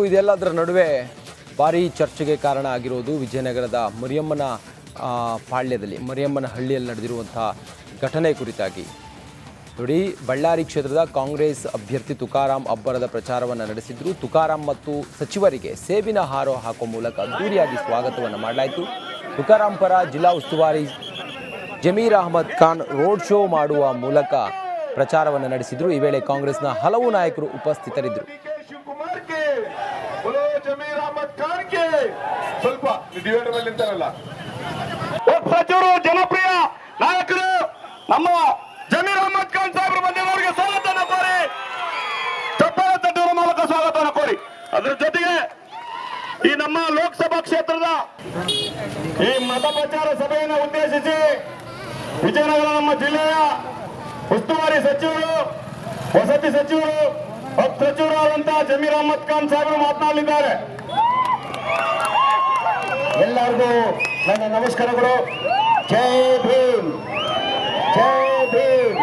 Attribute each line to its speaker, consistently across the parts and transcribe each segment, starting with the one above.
Speaker 1: ಇದೆಲ್ಲದರ ನಡುವೆ ಭಾರೀ ಚರ್ಚೆಗೆ ಕಾರಣ ಆಗಿರೋದು ವಿಜಯನಗರದ ಮರಿಯಮ್ಮನ ಪಾಳ್ಯದಲ್ಲಿ ಮರಿಯಮ್ಮನ ಹಳ್ಳಿಯಲ್ಲಿ ನಡೆದಿರುವಂಥ ಘಟನೆ ಕುರಿತಾಗಿ. ನೋಡಿ, ಬಳ್ಳಾರಿ ಕ್ಷೇತ್ರದ ಕಾಂಗ್ರೆಸ್ ಅಭ್ಯರ್ಥಿ ತುಕಾರಾಂ ಅಬ್ಬರದ ಪ್ರಚಾರವನ್ನು ನಡೆಸಿದ್ರು. ತುಕಾರಾಂ ಮತ್ತು ಸಚಿವರಿಗೆ ಸೇಬಿನ ಹಾರ ಹಾಕುವ ಮೂಲಕ ಅದ್ದೂರಿಯಾಗಿ ಸ್ವಾಗತವನ್ನು ಮಾಡಲಾಯಿತು. ತುಕಾರಾಂ ಪರ ಜಿಲ್ಲಾ ಉಸ್ತುವಾರಿ ಜಮೀರ್ ಅಹಮದ್ ಖಾನ್ ರೋಡ್ ಶೋ ಮಾಡುವ ಮೂಲಕ ಪ್ರಚಾರವನ್ನು ನಡೆಸಿದ್ರು. ಈ ವೇಳೆ ಕಾಂಗ್ರೆಸ್ನ ಹಲವು ನಾಯಕರು ಉಪಸ್ಥಿತರಿದ್ದರು.
Speaker 2: ಸಚಿವರು ಜನಪ್ರಿಯ ನಾಯಕರು ನಮ್ಮ ಜಮೀರ್ ಅಹಮದ್ ಖಾನ್ ಸಾಹೇಬರು ಬಂದಿರೋರಿಗೆ ಸ್ವಾಗತವನ್ನು ಕೋರಿ ಚಪ್ಪಾಳೆ ತಟ್ಟುವ ಮೂಲಕ ಸ್ವಾಗತವನ್ನು ಕೋರಿ, ಅದರ ಜೊತೆಗೆ ಈ ನಮ್ಮ ಲೋಕಸಭಾ ಕ್ಷೇತ್ರದ ಈ ಮತ ಪ್ರಚಾರ ಸಭೆಯನ್ನು ಉದ್ದೇಶಿಸಿ ವಿಜಯನಗರ ನಮ್ಮ ಜಿಲ್ಲೆಯ ಉಸ್ತುವಾರಿ ಸಚಿವರು, ವಸತಿ ಸಚಿವರು, ಸಚಿವರಾದಂತಹ ಜಮೀರ್ ಅಹಮದ್ ಖಾನ್ ಸಾಹೇಬರು ಮಾತನಾಡಲಿದ್ದಾರೆ. ಎಲ್ಲರಿಗೂ ನನ್ನ ನಮಸ್ಕಾರಗಳು. ಜೈ ಭೀಮ್, ಜೈ ಭೀಮ್,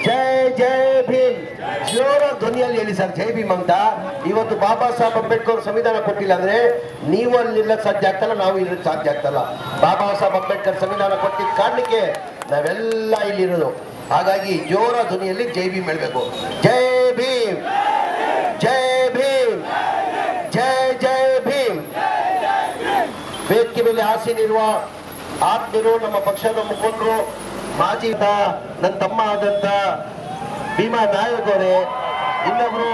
Speaker 2: ಜೈ ಜೈ ಭೀಮ್. ಜೋರ ಧ್ವನಿಯಲ್ಲಿ ಹೇಳಿ ಸರ್, ಜೈ ಭೀಮ್ ಅಂತ. ಇವತ್ತು ಬಾಬಾ ಸಾಹೇಬ್ ಅಂಬೇಡ್ಕರ್ ಸಂವಿಧಾನ ಕೊಟ್ಟಿಲ್ಲ ಅಂದ್ರೆ ನೀವು ಅಲ್ಲಿ ಇರ್ಲಕ್ಕೆ ಸಾಧ್ಯ ಆಗ್ತಲ್ಲ, ನಾವು ಇರ್ಲಕ್ಕೆ ಸಾಧ್ಯ ಆಗ್ತಲ್ಲ. ಬಾಬಾ ಸಾಹೇಬ್ ಅಂಬೇಡ್ಕರ್ ಸಂವಿಧಾನ ಕೊಟ್ಟಿದ್ದ ಕಾರಣಕ್ಕೆ ನಾವೆಲ್ಲ ಇಲ್ಲಿರೋದು. ಹಾಗಾಗಿ ಜೋರ ಧ್ವನಿಯಲ್ಲಿ ಜೈ ಭೀಮ್ ಹೇಳಬೇಕು. ಜೈ ಭೀಮ್, ಜೈ ಭೀಮ್, ಜೈ ಜೈ ಭೀಮ್. ವೇದಿಕೆ ಮೇಲೆ ಆಸೀನಿರುವ ಆತ್ಮೀಯರು, ನಮ್ಮ ಪಕ್ಷದ ಮುಖಂಡರು, ಮಾಜಿ ನನ್ನ ತಮ್ಮ ಆದಂತ ಭೀಮಾ ನಾಯಕ್ ಅವರೇ, ಇನ್ನೊಬ್ರು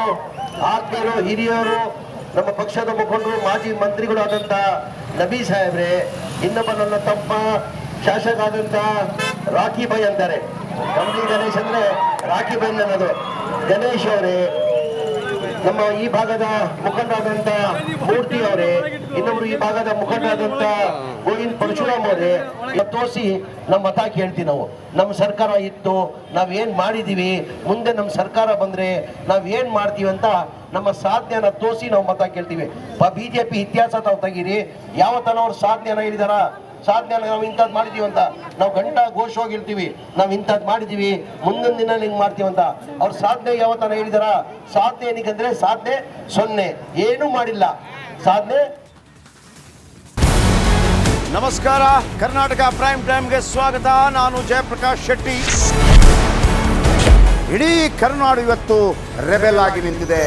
Speaker 2: ಆತ್ಮೀಯರು, ಹಿರಿಯರು, ನಮ್ಮ ಪಕ್ಷದ ಮುಖಂಡರು, ಮಾಜಿ ಮಂತ್ರಿಗಳು ಆದಂತ ನಬಿ ಸಾಹೇಬ್ರೆ, ಇನ್ನೊಬ್ಬ ನನ್ನ ತಮ್ಮ ಶಾಸಕ ಆದಂತ ರಾಖಿ ಬೈ ಅಂತಾರೆ, ಕಂಪ್ಲಿ ಗಣೇಶ್ ಅಂದ್ರೆ ರಾಖಿ ಬೈ ಅನ್ನೋದು, ಗಣೇಶ್ ಅವರೇ, ನಮ್ಮ ಈ ಭಾಗದ ಮುಖಂಡರಾದಂತ ಮೂರ್ತಿ ಅವರೇ, ಇನ್ನೊಬ್ರು ಈ ಭಾಗದ ಮುಖಂಡರಾದಂತ ಗೋವಿಂದ್ ಪರಶುರಾಮ್ ಅವರೇ ತೋರಿಸಿ ನಮ್ಮ ಮತ ಕೇಳ್ತೀವಿ. ನಾವು ನಮ್ಮ ಸರ್ಕಾರ ಇತ್ತು, ನಾವೇನ್ ಮಾಡಿದೀವಿ, ಮುಂದೆ ನಮ್ಮ ಸರ್ಕಾರ ಬಂದ್ರೆ ನಾವೇನ್ ಮಾಡ್ತೀವಿ ಅಂತ ನಮ್ಮ ಸಾಧನೆಯನ್ನ ತೋರಿಸಿ ನಾವು ಮತ ಕೇಳ್ತೀವಿ. ಬಿಜೆಪಿ ಇತಿಹಾಸ ತಾವು ತೆಗೀರಿ, ಯಾವ ತನ ಅವ್ರ ಸಾಧನೆಯನ್ನ ಹೇಳಿದಾರ, ಸಾಧನೆ ನಾವು ಇಂಥದ್ದು ಮಾಡಿದೀವಿ ಅಂತ ನಾವು ಗಂಟಾ ಘೋಷವಾಗಿರ್ತೀವಿ, ನಾವು ಇಂಥದ್ದು ಮಾಡಿದೀವಿ, ಮುಂದಿನ ದಿನ ಹಿಂಗ್ ಮಾಡ್ತೀವಿ ಅಂತ. ಅವ್ರ ಸಾಧನೆ ಯಾವತ್ತನ ಹೇಳಿದಾರ? ಸಾಧನೆ ಏನಕ್ಕಂದ್ರೆ ಸಾಧನೆ 0, ಏನೂ ಮಾಡಿಲ್ಲ ಸಾಧನೆ.
Speaker 3: ನಮಸ್ಕಾರ, ಕರ್ನಾಟಕ ಪ್ರೈಮ್ ಟೈಮ್ಗೆ ಸ್ವಾಗತ. ನಾನು ಜಯಪ್ರಕಾಶ್ ಶೆಟ್ಟಿ. ಇಡೀ ಕರ್ನಾಡು ಇವತ್ತು ರೆಬೆಲ್ ಆಗಿ ನಿಂತಿದೆ.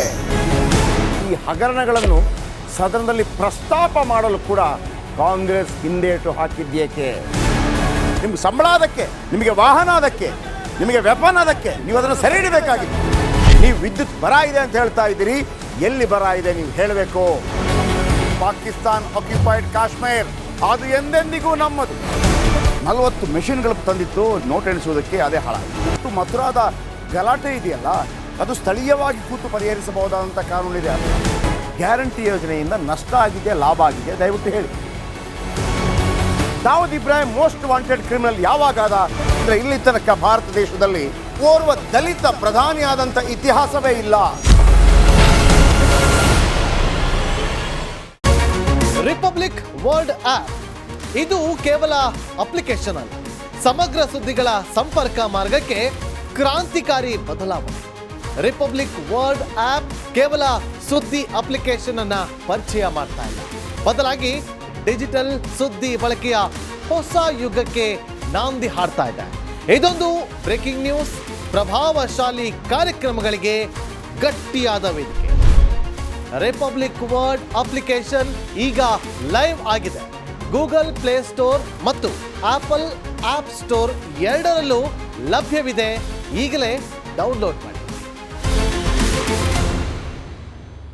Speaker 3: ಈ ಹಗರಣಗಳನ್ನು ಸದನದಲ್ಲಿ ಪ್ರಸ್ತಾಪ ಮಾಡಲು ಕೂಡ ಕಾಂಗ್ರೆಸ್ ಹಿಂದೇಟು ಹಾಕಿದ್ದೇಕೆ? ನಿಮ್ಗೆ ಸಂಬಳ ಅದಕ್ಕೆ, ನಿಮಗೆ ವಾಹನ ಅದಕ್ಕೆ, ನಿಮಗೆ ವೆಪನ್ ಅದಕ್ಕೆ, ನೀವು ಅದನ್ನು ಸೆರೆ ಹಿಡಿಬೇಕಾಗಿದೆ. ನೀವು ವಿದ್ಯುತ್ ಬರ ಇದೆ ಅಂತ ಹೇಳ್ತಾ ಇದ್ದೀರಿ, ಎಲ್ಲಿ ಬರ ಇದೆ ನೀವು ಹೇಳಬೇಕು. ಪಾಕಿಸ್ತಾನ್ ಆಕ್ಯುಪೈಡ್ ಕಾಶ್ಮೀರ್ ಅದು ಎಂದೆಂದಿಗೂ ನಮ್ಮದು. 40 ಮೆಷಿನ್ಗಳು ತಂದಿತ್ತು ನೋಟ್ ಎಣಿಸುವುದಕ್ಕೆ, ಅದೇ ಹಾಳಾಯಿತು. ಮಥುರಾದ ಗಲಾಟೆ ಇದೆಯಲ್ಲ, ಅದು ಸ್ಥಳೀಯವಾಗಿ ಕೂತು ಪರಿಹರಿಸಬಹುದಾದಂಥ ಕಾನೂನಿದೆ. ಗ್ಯಾರಂಟಿ ಯೋಜನೆಯಿಂದ ನಷ್ಟ ಆಗಿದೆ, ಲಾಭ ಆಗಿದೆ, ದಯವಿಟ್ಟು ಹೇಳಿ. Dawood Ibrahim most wanted criminal ಯಾವಾಗಾದ ಅಂದರೆ ಇಲ್ಲಿ ತನಕ ಭಾರತ ದೇಶದಲ್ಲಿ ಓರ್ವ ದಲಿತ ಪ್ರಧಾನಿಯಾದಂಥ ಇತಿಹಾಸವೇ ಇಲ್ಲ.
Speaker 4: ರಿಪಬ್ಲಿಕ್ ವರ್ಲ್ಡ್ ಆಪ್ ಇದು ಕೇವಲ ಅಪ್ಲಿಕೇಶನ್ ಅಲ್ಲ, ಸಮಗ್ರ ಸುದ್ದಿಗಳ ಸಂಪರ್ಕ ಮಾರ್ಗಕ್ಕೆ ಕ್ರಾಂತಿಕಾರಿ ಬದಲಾವಣೆ. ರಿಪಬ್ಲಿಕ್ ವರ್ಲ್ಡ್ ಆಪ್ ಕೇವಲ ಸುದ್ದಿ ಅಪ್ಲಿಕೇಶನ್ ಅನ್ನ ಪರಿಚಯ ಮಾಡ್ತಾ ಇಲ್ಲ, ಬದಲಾಗಿ ಡಿಜಿಟಲ್ ಸುದ್ದಿ ಬಳಕೆಯ ಹೊಸ ಯುಗಕ್ಕೆ ನಾಂದಿ ಹಾಡ್ತಾ ಇದೆ. ಇದೊಂದು ಬ್ರೇಕಿಂಗ್ ನ್ಯೂಸ್, ಪ್ರಭಾವಶಾಲಿ ಕಾರ್ಯಕ್ರಮಗಳಿಗೆ ಗಟ್ಟಿಯಾದ ವೇದಿಕೆ. ರಿಪಬ್ಲಿಕ್ ವರ್ಲ್ಡ್ ಅಪ್ಲಿಕೇಶನ್ ಈಗ ಲೈವ್ ಆಗಿದೆ. ಗೂಗಲ್ ಪ್ಲೇ ಸ್ಟೋರ್ ಮತ್ತು ಆಪಲ್ ಆಪ್ ಸ್ಟೋರ್ ಎರಡರಲ್ಲೂ ಲಭ್ಯವಿದೆ. ಈಗಲೇ ಡೌನ್ಲೋಡ್ ಮಾಡಿ.